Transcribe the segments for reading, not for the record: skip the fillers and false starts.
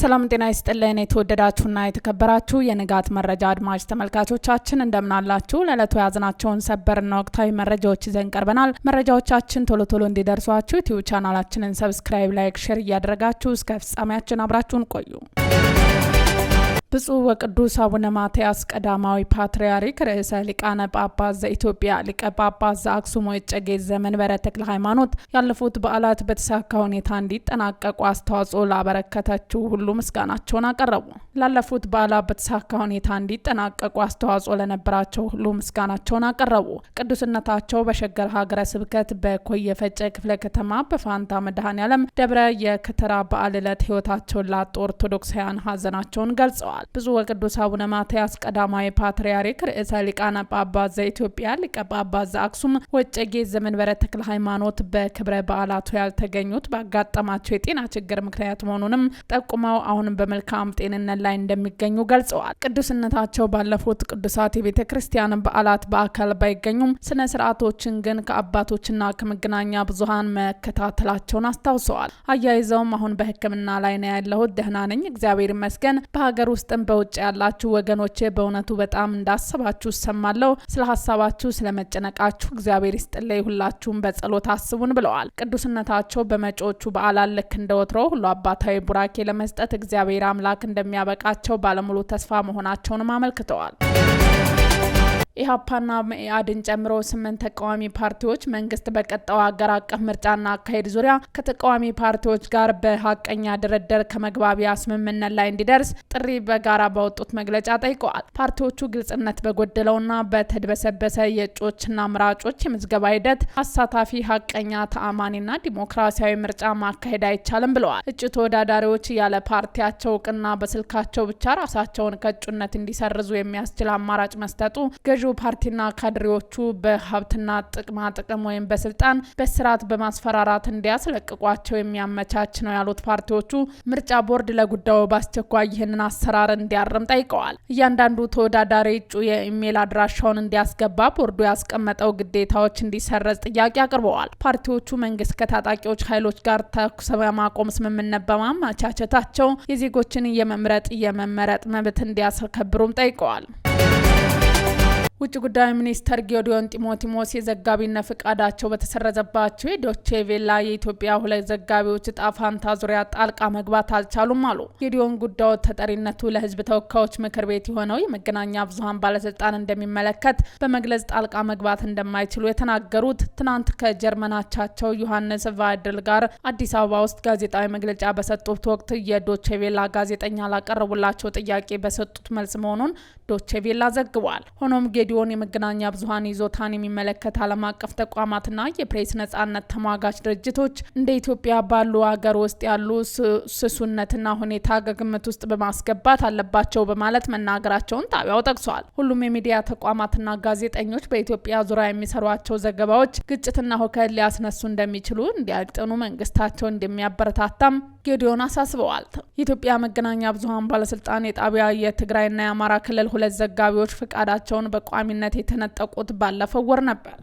ሰላም ጤና ይስጥልን የተወደዳችሁና የተከበራችሁ የንጋት መረጃ አድማጭ ተመልካቾቻችን እንደምን አላችሁ? ለዕለቱ ያዝናቸውን ሰበርና ወቅታዊ መረጃዎች ይዘን ቀርበናል። መረጃዎቻችን ቶሎ ቶሎ እንዲደርሷችሁ ዩቲዩብ ቻናላችንን ሰብስክራይብ፣ ላይክ፣ ሼር እያደረጋችሁ እስከ ፍጻሜያችን አብራችሁን ቆዩ። ብፁዕ ወቅዱስ አቡነ ማትያስ ቀዳማዊ ፓትርያርክ ርዕሰ ሊቃነ ጳጳስ ዘኢትዮጵያ ሊቀ ጳጳስ ዘአክሱም ወዕጨጌ ዘመንበረ ተክለ ሃይማኖት ያለፉት በዓላት በተሳካ ሁኔታ እንዲጠናቀቁ አስተዋጽኦ ላበረከተችው ሁሉ ምስጋናቸውን አቀረቡ። ላለፉት በዓላት በተሳካ ሁኔታ እንዲጠናቀቁ አስተዋጽኦ ለነበራቸው ሁሉ ምስጋናቸውን አቀረቡ። ቅዱስነታቸው በሸገር ሀገረ ስብከት በኮየ ፈጨ ክፍለ ከተማ በፋንታ መድኃኔዓለም ደብረ የከተራ በዓል ዕለት ሕይወታቸውን ላጡ ኦርቶዶክሳውያን ሀዘናቸውን ገልጸዋል። ብፁዕ ወቅዱስ አቡነ ማትያስ ቀዳማዊ ፓትርያርክ ርዕሰ ሊቃነ ጳጳስ ዘኢትዮጵያ ሊቀ ጳጳስ ዘአክሱም ወዕጨጌ ዘመንበረ ተክለ ሃይማኖት በክብረ በዓላቱ ያልተገኙት ባጋጠማቸው የጤና ችግር ምክንያት መሆኑንም ጠቁመው አሁንም በመልካም ጤንነት ላይ እንደሚገኙ ገልጸዋል። ቅዱስነታቸው ባለፉት ቅዱሳት የቤተ ክርስቲያን በዓላት በአካል ባይገኙም ስነ ስርዓቶችን ግን ከአባቶችና ከመገናኛ ብዙሃን መከታተላቸውን አስታውሰዋል። አያይዘውም አሁን በሕክምና ላይ ነው ያለሁት፣ ደህና ነኝ፣ እግዚአብሔር ይመስገን። በሀገር ውስጥ በውጭ ያላችሁ ወገኖቼ በእውነቱ በጣም እንዳስባችሁ ሰማለሁ። ስለ ሀሳባችሁ ስለመጨነቃችሁ እግዚአብሔር ይስጥልኝ፣ ሁላችሁም በጸሎት አስቡን ብለዋል። ቅዱስነታቸው በመጪዎቹ በዓላት ልክ እንደወትሮው ሁሉ አባታዊ ቡራኬ ለመስጠት እግዚአብሔር አምላክ እንደሚያበቃቸው ባለሙሉ ተስፋ መሆናቸውንም አመልክተዋል። ኢህአፓና መኢአድን ጨምሮ 8 ተቃዋሚ ፓርቲዎች መንግስት በቀጣው ሀገር አቀፍ ምርጫና አካሄድ ዙሪያ ከተቃዋሚ ፓርቲዎች ጋር በሀቀኛ ድርድር ከመግባቢያ ስምምነት ላይ እንዲደርስ ጥሪ በጋራ ባወጡት መግለጫ ጠይቀዋል። ፓርቲዎቹ ግልጽነት በጎደለውና በተድበሰበሰ የእጩዎችና ምራጮች የምዝገባ ሂደት አሳታፊ፣ ሀቀኛ፣ ተአማኒና ዲሞክራሲያዊ ምርጫ ማካሄድ አይቻልም ብለዋል። እጩ ተወዳዳሪዎች ያለ ፓርቲያቸው እውቅና በስልካቸው ብቻ ራሳቸውን ከእጩነት እንዲሰርዙ የሚያስችል አማራጭ መስጠቱ ገዢው ፓርቲና ካድሬዎቹ በሀብትና ጥቅማ ጥቅም ወይም በስልጣን በስርዓት በማስፈራራት እንዲያስለቅቋቸው የሚያመቻች ነው ያሉት ፓርቲዎቹ ምርጫ ቦርድ ለጉዳዩ በአስቸኳይ ይህንን አሰራር እንዲያርም ጠይቀዋል። እያንዳንዱ ተወዳዳሪ እጩ የኢሜል አድራሻውን እንዲያስገባ ቦርዱ ያስቀመጠው ግዴታዎች እንዲሰረዝ ጥያቄ አቅርበዋል። ፓርቲዎቹ መንግስት ከታጣቂዎች ኃይሎች ጋር ተኩስ በማቆም ስምምነት በማመቻቸታቸው የዜጎችን የመመረጥ መብት እንዲያስከብሩም ጠይቀዋል። ውጭ ጉዳይ ሚኒስተር ጌዲዮን ጢሞቲሞስ የዘጋቢነት ፍቃዳቸው በተሰረዘባቸው የዶቼ ቬላ የኢትዮጵያ 2 ዘጋቢዎች እጣ ፋንታ ዙሪያ ጣልቃ መግባት አልቻሉም አሉ። ጌዲዮን ጉዳዩ ተጠሪነቱ ለሕዝብ ተወካዮች ምክር ቤት የሆነው የመገናኛ ብዙሃን ባለስልጣን እንደሚመለከት በመግለጽ ጣልቃ መግባት እንደማይችሉ የተናገሩት ትናንት ከጀርመናቻቸው ዮሐንስ ቫይድል ጋር አዲስ አበባ ውስጥ ጋዜጣዊ መግለጫ በሰጡት ወቅት የዶቼ ቬላ ጋዜጠኛ ላቀረቡላቸው ጥያቄ በሰጡት መልስ መሆኑን ዶቼ ቬላ ዘግቧል። ሆኖም ጌዲዮን የመገናኛ ብዙሃን ይዞታን የሚመለከት ዓለም አቀፍ ተቋማትና የፕሬስ ነጻነት ተሟጋች ድርጅቶች እንደ ኢትዮጵያ ባሉ ሀገር ውስጥ ያሉ ስሱነትና ሁኔታ ከግምት ውስጥ በማስገባት አለባቸው በማለት መናገራቸውን ጣቢያው ጠቅሷል። ሁሉም የሚዲያ ተቋማትና ጋዜጠኞች በኢትዮጵያ ዙሪያ የሚሰሯቸው ዘገባዎች ግጭትና ሁከት ሊያስነሱ እንደሚችሉ እንዲያጤኑ መንግስታቸው እንደሚያበረታታም ጌዲዮን አሳስበዋል። የኢትዮጵያ መገናኛ ብዙሃን ባለስልጣን የጣቢያ የትግራይና የአማራ ክልል 2 ዘጋቢዎች ፍቃዳቸውን በቋሚነት የተነጠቁት ባለፈው ወር ነበር።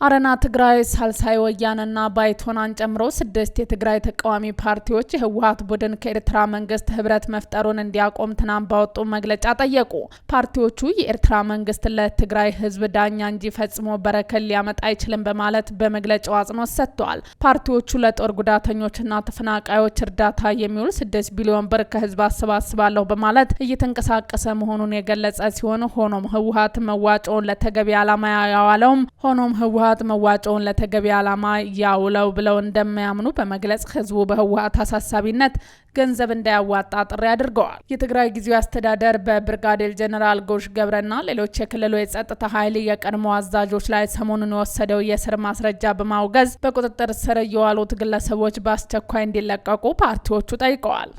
አረና ትግራይ፣ ሳልሳይ ወያነና ባይቶናን ጨምሮ 6 የትግራይ ተቃዋሚ ፓርቲዎች የህወሓት ቡድን ከኤርትራ መንግስት ህብረት መፍጠሩን እንዲያቆም ትናንት ባወጡ መግለጫ ጠየቁ። ፓርቲዎቹ የኤርትራ መንግስት ለትግራይ ህዝብ ዳኛ እንጂ ፈጽሞ በረከት ሊያመጣ አይችልም በማለት በመግለጫው አጽንኦት ሰጥተዋል። ፓርቲዎቹ ለጦር ጉዳተኞችና ተፈናቃዮች እርዳታ የሚውል 6 ቢሊዮን ብር ከህዝብ አሰባስባለሁ በማለት እየተንቀሳቀሰ መሆኑን የገለጸ ሲሆን ሆኖም ህወሓት መዋጮውን ለተገቢ ዓላማ መዋጮውን ለተገቢ ዓላማ ያውለው ብለው እንደማያምኑ በመግለጽ ህዝቡ በህወሓት አሳሳቢነት ገንዘብ እንዳያዋጣ ጥሪ አድርገዋል። የትግራይ ጊዜያዊ አስተዳደር በብርጋዴር ጀነራል ጎሽ ገብረና ሌሎች የክልሉ የጸጥታ ኃይል የቀድሞ አዛዦች ላይ ሰሞኑን የወሰደው የእስር ማስረጃ በማውገዝ በቁጥጥር ስር የዋሉት ግለሰቦች በአስቸኳይ እንዲለቀቁ ፓርቲዎቹ ጠይቀዋል።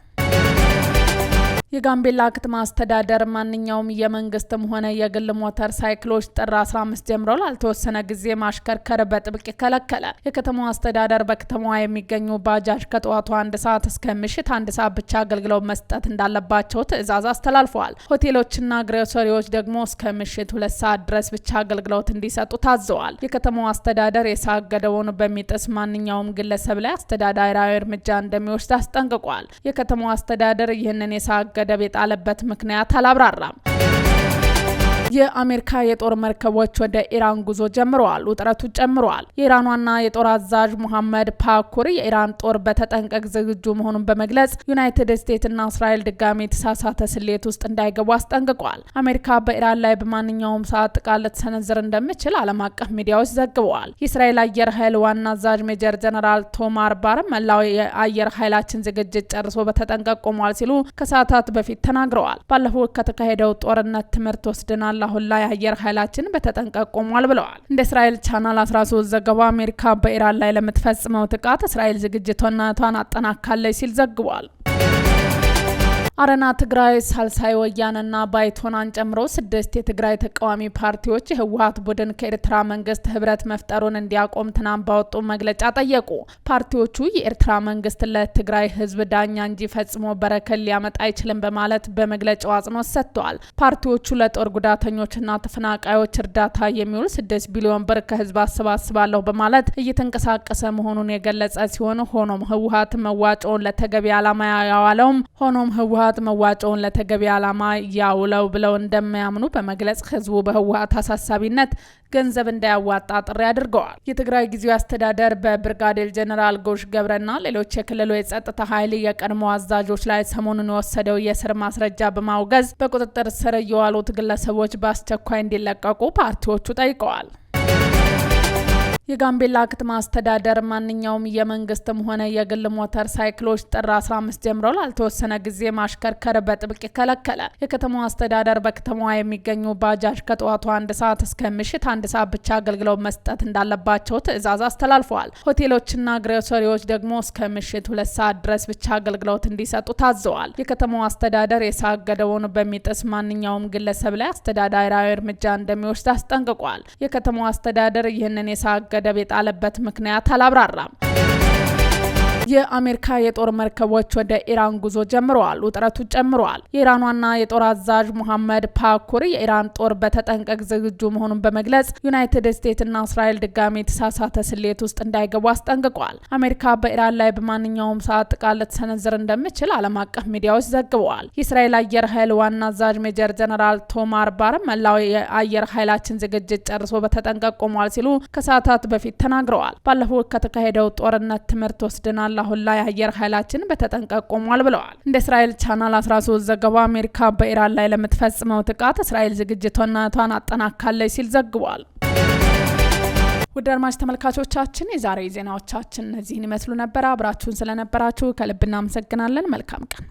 የጋምቤላ ከተማ አስተዳደር ማንኛውም የመንግስትም ሆነ የግል ሞተር ሳይክሎች ጥር 15 ጀምሮ ላልተወሰነ ጊዜ ማሽከርከር በጥብቅ ይከለከለ። የከተማው አስተዳደር በከተማዋ የሚገኙ ባጃጅ ከጠዋቱ 1 ሰዓት እስከ ምሽት 1 ሰዓት ብቻ አገልግሎት መስጠት እንዳለባቸው ትዕዛዝ አስተላልፈዋል። ሆቴሎችና ግሮሰሪዎች ደግሞ እስከ ምሽት 2 ሰዓት ድረስ ብቻ አገልግሎት እንዲሰጡ ታዘዋል። የከተማው አስተዳደር የሰዓት ገደቡን በሚጥስ ማንኛውም ግለሰብ ላይ አስተዳደራዊ እርምጃ እንደሚወስድ አስጠንቅቋል። የከተማው አስተዳደር ይህንን የሰዓት ገደብ የጣለበት ምክንያት አላብራራም። የአሜሪካ የጦር መርከቦች ወደ ኢራን ጉዞ ጀምረዋል። ውጥረቱ ጨምረዋል። የኢራን ዋና የጦር አዛዥ ሙሐመድ ፓኩር የኢራን ጦር በተጠንቀቅ ዝግጁ መሆኑን በመግለጽ ዩናይትድ ስቴትስና እስራኤል ድጋሚ የተሳሳተ ስሌት ውስጥ እንዳይገቡ አስጠንቅቋል። አሜሪካ በኢራን ላይ በማንኛውም ሰዓት ጥቃት ልትሰነዝር እንደምችል ዓለም አቀፍ ሚዲያዎች ዘግበዋል። የእስራኤል አየር ኃይል ዋና አዛዥ ሜጀር ጀነራል ቶማር ባር መላው የአየር ኃይላችን ዝግጅት ጨርሶ በተጠንቀቅ ቆሟል ሲሉ ከሰዓታት በፊት ተናግረዋል። ባለፈው ከተካሄደው ጦርነት ትምህርት ወስደናል። አሁን ላይ አየር ኃይላችን በተጠንቀቅ ቆሟል ብለዋል። እንደ እስራኤል ቻናል 13 ዘገባ አሜሪካ በኢራን ላይ ለምትፈጽመው ጥቃት እስራኤል ዝግጅቷን አጠናክራለች ሲል ዘግቧል። አረና ትግራይ፣ ሳልሳይ ወያነና ባይቶናን ጨምሮ 6 የትግራይ ተቃዋሚ ፓርቲዎች የህወሓት ቡድን ከኤርትራ መንግስት ህብረት መፍጠሩን እንዲያቆም ትናንት ባወጡ መግለጫ ጠየቁ። ፓርቲዎቹ የኤርትራ መንግስት ለትግራይ ህዝብ ዳኛ እንጂ ፈጽሞ በረከት ሊያመጣ አይችልም በማለት በመግለጫው አጽንኦት ሰጥተዋል። ፓርቲዎቹ ለጦር ጉዳተኞችና ተፈናቃዮች እርዳታ የሚውል 6 ቢሊዮን ብር ከህዝብ አሰባስባለሁ በማለት እየተንቀሳቀሰ መሆኑን የገለጸ ሲሆን ሆኖም ህወሓት መዋጮውን ለተገቢ ዓላማ ያዋለውም መዋጮውን ለተገቢ ዓላማ ያውለው ብለው እንደማያምኑ በመግለጽ ህዝቡ በህወሓት አሳሳቢነት ገንዘብ እንዳያዋጣ ጥሪ አድርገዋል። የትግራይ ጊዜያዊ አስተዳደር በብርጋዴር ጀነራል ጎሽ ገብረና ሌሎች የክልሉ የጸጥታ ኃይል የቀድሞ አዛዦች ላይ ሰሞኑን የወሰደው የእስር ማስረጃ በማውገዝ በቁጥጥር ስር የዋሉት ግለሰቦች በአስቸኳይ እንዲለቀቁ ፓርቲዎቹ ጠይቀዋል። የጋምቤላ ከተማ አስተዳደር ማንኛውም የመንግስትም ሆነ የግል ሞተር ሳይክሎች ጥር 15 ጀምሮ ላልተወሰነ ጊዜ ማሽከርከር በጥብቅ ይከለከለ። የከተማው አስተዳደር በከተማዋ የሚገኙ ባጃጅ ከጠዋቱ 1 ሰዓት እስከ ምሽት 1 ሰዓት ብቻ አገልግሎት መስጠት እንዳለባቸው ትዕዛዝ አስተላልፈዋል። ሆቴሎችና ግሮሰሪዎች ደግሞ እስከ ምሽት 2 ሰዓት ድረስ ብቻ አገልግሎት እንዲሰጡ ታዘዋል። የከተማው አስተዳደር የሰዓት ገደቡን በሚጥስ ማንኛውም ግለሰብ ላይ አስተዳደራዊ እርምጃ እንደሚወስድ አስጠንቅቋል። የከተማው አስተዳደር ይህንን የሰዓት ገደብ የጣለበት ምክንያት አላብራራም። የአሜሪካ የጦር መርከቦች ወደ ኢራን ጉዞ ጀምረዋል። ውጥረቱ ጨምረዋል። የኢራን ዋና የጦር አዛዥ ሙሐመድ ፓኩር የኢራን ጦር በተጠንቀቅ ዝግጁ መሆኑን በመግለጽ ዩናይትድ ስቴትስና እስራኤል ድጋሚ የተሳሳተ ስሌት ውስጥ እንዳይገቡ አስጠንቅቋል። አሜሪካ በኢራን ላይ በማንኛውም ሰዓት ጥቃት ልትሰነዝር እንደምችል ዓለም አቀፍ ሚዲያዎች ዘግበዋል። የእስራኤል አየር ኃይል ዋና አዛዥ ሜጀር ጀነራል ቶማር ባር መላው የአየር ኃይላችን ዝግጅት ጨርሶ በተጠንቀቅ ቆሟል ሲሉ ከሰዓታት በፊት ተናግረዋል። ባለፈው ከተካሄደው ጦርነት ትምህርት ወስደናል። አሁን ላይ አየር ኃይላችን በተጠንቀቅ ቆሟል ብለዋል። እንደ እስራኤል ቻናል 13 ዘገባ አሜሪካ በኢራን ላይ ለምትፈጽመው ጥቃት እስራኤል ዝግጅቷን አጠናክራለች ሲል ዘግቧል። ውድ አድማጭ ተመልካቾቻችን የዛሬ ዜናዎቻችን እነዚህን ይመስሉ ነበር። አብራችሁን ስለነበራችሁ ከልብ እናመሰግናለን። መልካም ቀን።